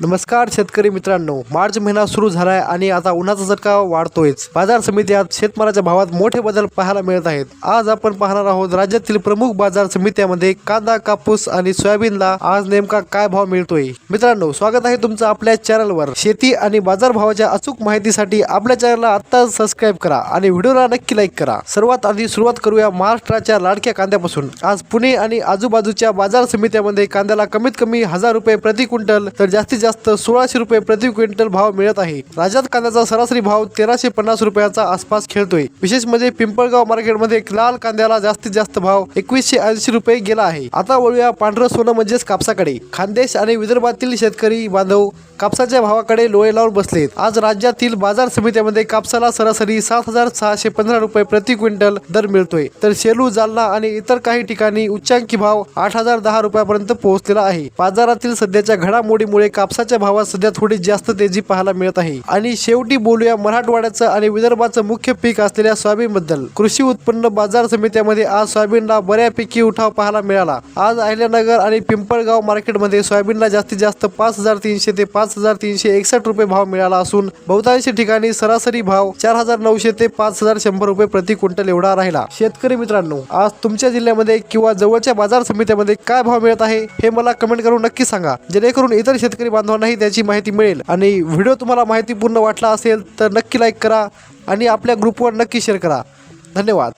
नमस्कार शेतकरी मित्रांनो, मार्च महिना सुरू झालाय आणि आता उन्हाचा झटका वाढतोयच। बाजार समित्यात शेतमालाच्या भावात मोठे बदल पाहायला मिळत आहेत। आज आपण पाहणार आहोत राज्यातील प्रमुख बाजार समित्यामध्ये कांदा, कापूस आणि सोयाबीनला आज नेमका काय भाव मिळतोय। मित्रांनो, स्वागत आहे तुमचं आपल्या चॅनलवर। शेती आणि बाजार भावाच्या अचूक माहितीसाठी आपल्या चॅनलला आता सबस्क्राइब करा आणि व्हिडिओला नक्की लाईक करा। सर्वात आधी सुरुवात करूया महाराष्ट्राच्या लाडक्या कांद्यापासून। आज पुणे आणि आजूबाजूच्या बाजार समित्यामध्ये कांद्याला कमीत कमी 1000 रुपये प्रति क्विंटल तर जास्तीत जास्त 1600 रुपये प्रति क्विंटल भाव मिळत आहे। राज्यात कांद्याचा सरासरी भाव 1350 रुपयाचा आसपास खेळतोय। विशेष म्हणजे पिंपळगाव मार्केटमध्ये लाल कांद्याला जास्तीत जास्त भाव 2180 रुपये गेला आहे। आता वळूया पांढरं सोनं म्हणजेच कापसाकडे। खानदेश आणि विदर्भातील शेतकरी बांधव कापसाच्या भावाकडे डोळे लावून बसलेत। आज राज्यातील बाजार समित्यामध्ये कापसाला सरासरी 7615 रुपये प्रति क्विंटल दर मिळतोय, तर सेलू, जालना आणि इतर काही ठिकाणी उच्चांकी भाव 8010 रुपयापर्यंत पोहोचलेला आहे। बाजारातील सध्याच्या घडामोडीमुळे कापसाच्या भावात सध्या थोडी जास्त तेजी पाहायला मिळत आहे। आणि शेवटी बोलूया मराठवाड्याचं आणि विदर्भाचं मुख्य पीक असलेल्या सोयाबीन बद्दल। कृषी उत्पन्न बाजार समित्यामध्ये आज सोयाबीनला बऱ्यापैकी उठाव पाहायला मिळाला। आज अहिल्यानगर आणि पिंपळगाव मार्केटमध्ये सोयाबीनला जास्तीत जास्त 5300 ते 5361 रुपये भाव मिळाला असून बहुतांश ठिकाणी सरासरी भाव 4900 ते 5100 रुपये प्रति क्विंटल एवढा राहिला। शेतकरी मित्रांनो, आज तुमच्या जिल्ह्यामध्ये किंवा जवळच्या बाजार समित्यामध्ये काय भाव मिळत आहे हे मला कमेंट करून नक्की सांगा, जेणेकरून इतर शेतकरी बांधवांनाही त्याची माहिती मिळेल। आणि व्हिडिओ तुम्हाला माहितीपूर्ण वाटला असेल तर नक्की लाईक करा आणि आपल्या ग्रुपवर नक्की शेअर करा। धन्यवाद।